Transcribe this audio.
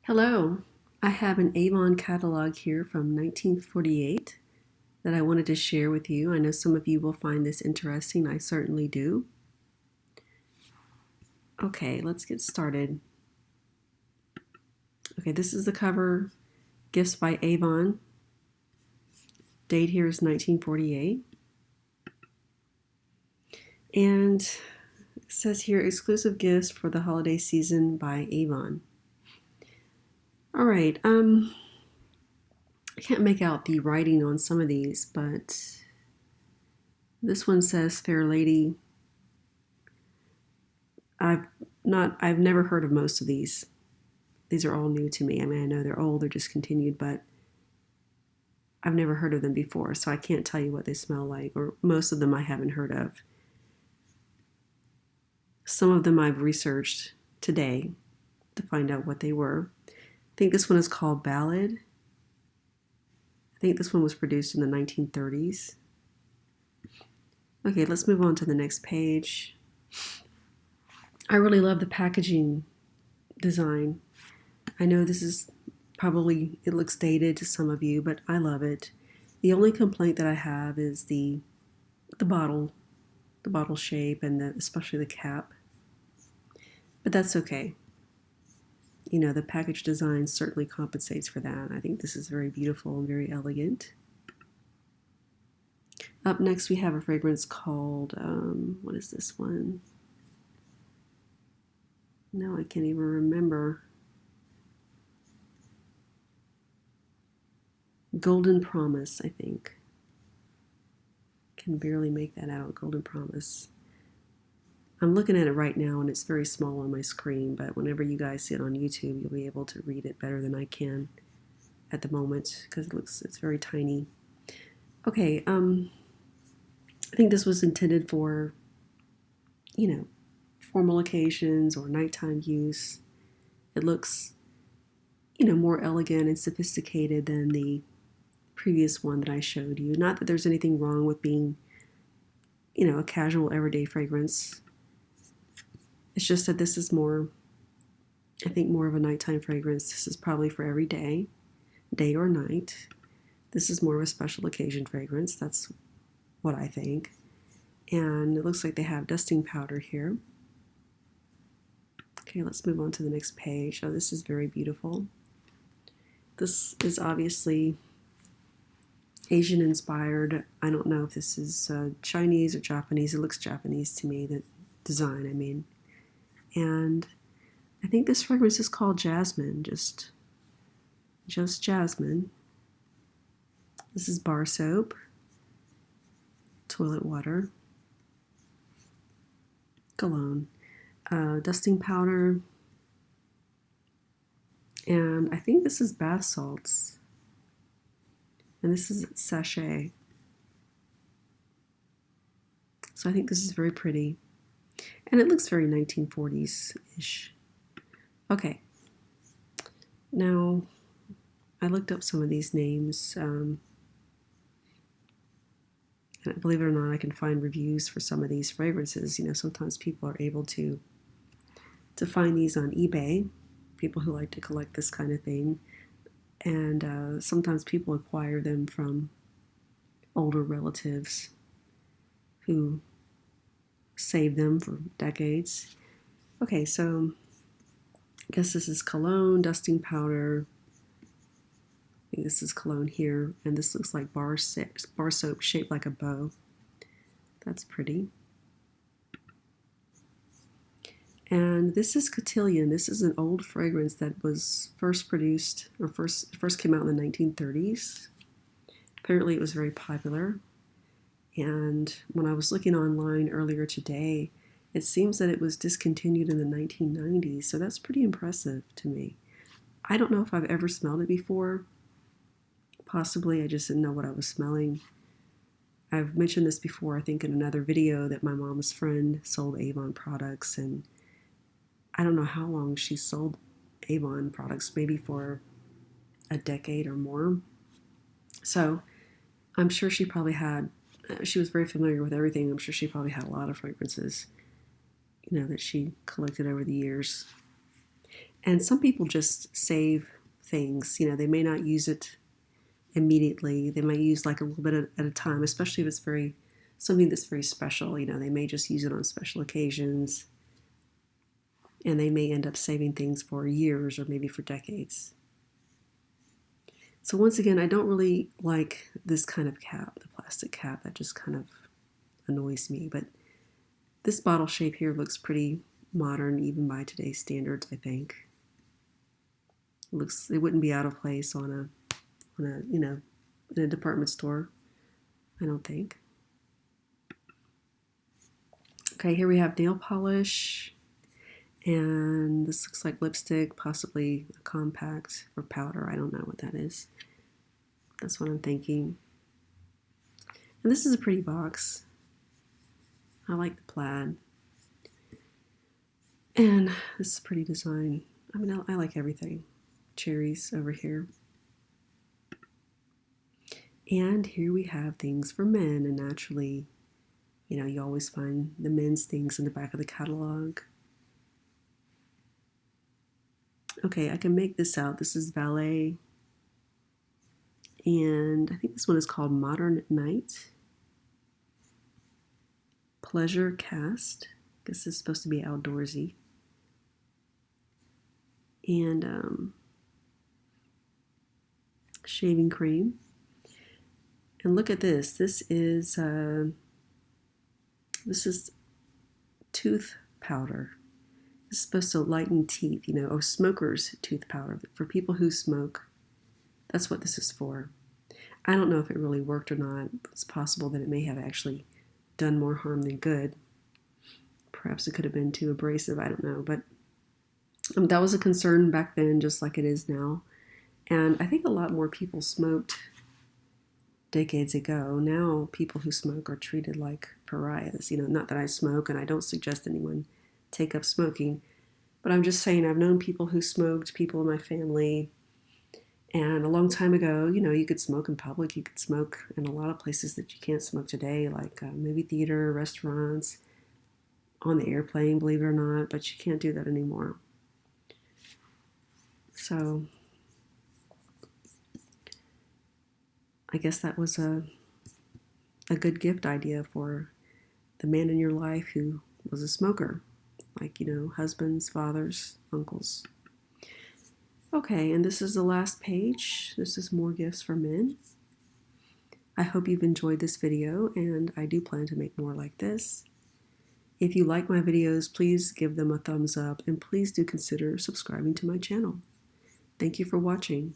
Hello, I have an Avon catalog here from 1948 that I wanted to share with you. I know some of you will find this interesting. I certainly do. Okay, let's get started. Okay, this is the cover, Gifts by Avon. Date here is 1948. And it says here, exclusive gifts for the holiday season by Avon. All right, I can't make out the writing on some of these, but this one says, Fair Lady. I've never heard of most of these. These are all new to me. I mean, I know they're old, they're discontinued, but I've never heard of them before, so I can't tell you what they smell like, or most of them I haven't heard of. Some of them I've researched today to find out what they were. I think this one is called Ballad. I think this one was produced in the 1930s. Okay, let's move on to the next page. I really love the packaging design. I know this is probably, it looks dated to some of you, but I love it. The only complaint that I have is the bottle, the bottle shape, and especially the cap. But that's okay. You know, the package design certainly compensates for that. I think this is very beautiful and very elegant. Up next, we have a fragrance called, what is this one? No, I can't even remember. Golden Promise, I think. Can barely make that out. Golden Promise. I'm looking at it right now and it's very small on my screen, but whenever you guys see it on YouTube, you'll be able to read it better than I can at the moment because it's very tiny. Okay, I think this was intended for, formal occasions or nighttime use. It looks, more elegant and sophisticated than the previous one that I showed you. Not that there's anything wrong with being, a casual everyday fragrance. It's just that this is more, I think, more of a nighttime fragrance. This is probably for every day, day or night. This is more of a special occasion fragrance. That's what I think. And it looks like they have dusting powder here. Okay, let's move on to the next page. Oh, this is very beautiful. This is obviously Asian inspired. I don't know if this is Chinese or Japanese. It looks Japanese to me, the design, I mean. And I think this fragrance is called Jasmine, just Jasmine. This is bar soap, toilet water, cologne, dusting powder, and I think this is bath salts. And this is sachet. So I think this is very pretty. And it looks very 1940s-ish. Okay. Now, I looked up some of these names. And believe it or not, I can find reviews for some of these fragrances. Sometimes people are able to find these on eBay, people who like to collect this kind of thing. And sometimes people acquire them from older relatives who saved them for decades. Okay, so I guess this is cologne, dusting powder. I think this is cologne here, and this looks like bar soap shaped like a bow. That's pretty. And this is Cotillion. This is an old fragrance that was first produced, or first came out in the 1930s. Apparently it was very popular. And when I was looking online earlier today, it seems that it was discontinued in the 1990s, so that's pretty impressive to me. I don't know if I've ever smelled it before. Possibly I just didn't know what I was smelling. I've mentioned this before, I think in another video, that my mom's friend sold Avon products, and I don't know how long she sold Avon products, maybe for a decade or more. So I'm sure she probably had, she was very familiar with everything. I'm sure she probably had a lot of fragrances, that she collected over the years. And some people just save things. You know, they may not use it immediately. They might use like a little bit at a time, especially if it's something that's very special. You know, they may just use it on special occasions, and they may end up saving things for years or maybe for decades. So once again, I don't really like this kind of cap, the plastic cap. That just kind of annoys me. But this bottle shape here looks pretty modern, even by today's standards, I think. It wouldn't be out of place on a in a department store, I don't think. Okay, here we have nail polish, and this looks like lipstick, possibly a compact or powder. I don't know what that is. That's what I'm thinking. And this is a pretty box. I like the plaid. And this is a pretty design. I mean, I like everything. Cherries over here. And here we have things for men, and naturally, you know, you always find the men's things in the back of the catalog. Okay, I can make this out. This is Valet. And I think this one is called Modern Night. Pleasure Cast. I guess this is supposed to be outdoorsy. And shaving cream. And look at this. This is tooth powder. This is supposed to lighten teeth, you know, or smoker's tooth powder. For people who smoke, that's what this is for. I don't know if it really worked or not. It's possible that it may have actually done more harm than good. Perhaps it could have been too abrasive, I don't know. But that was a concern back then, just like it is now. And I think a lot more people smoked decades ago. Now people who smoke are treated like pariahs. You know, not that I smoke, and I don't suggest anyone take up smoking, but I'm just saying I've known people who smoked, people in my family, and a long time ago, you know, you could smoke in public. You could smoke in a lot of places that you can't smoke today, like movie theater, restaurants, on the airplane, believe it or not, but you can't do that anymore. So I guess that was a good gift idea for the man in your life who was a smoker, like, you know, husbands, fathers, uncles. Okay, and this is the last page. This is more gifts for men. I hope you've enjoyed this video, and I do plan to make more like this. If you like my videos, please give them a thumbs up, and please do consider subscribing to my channel. Thank you for watching.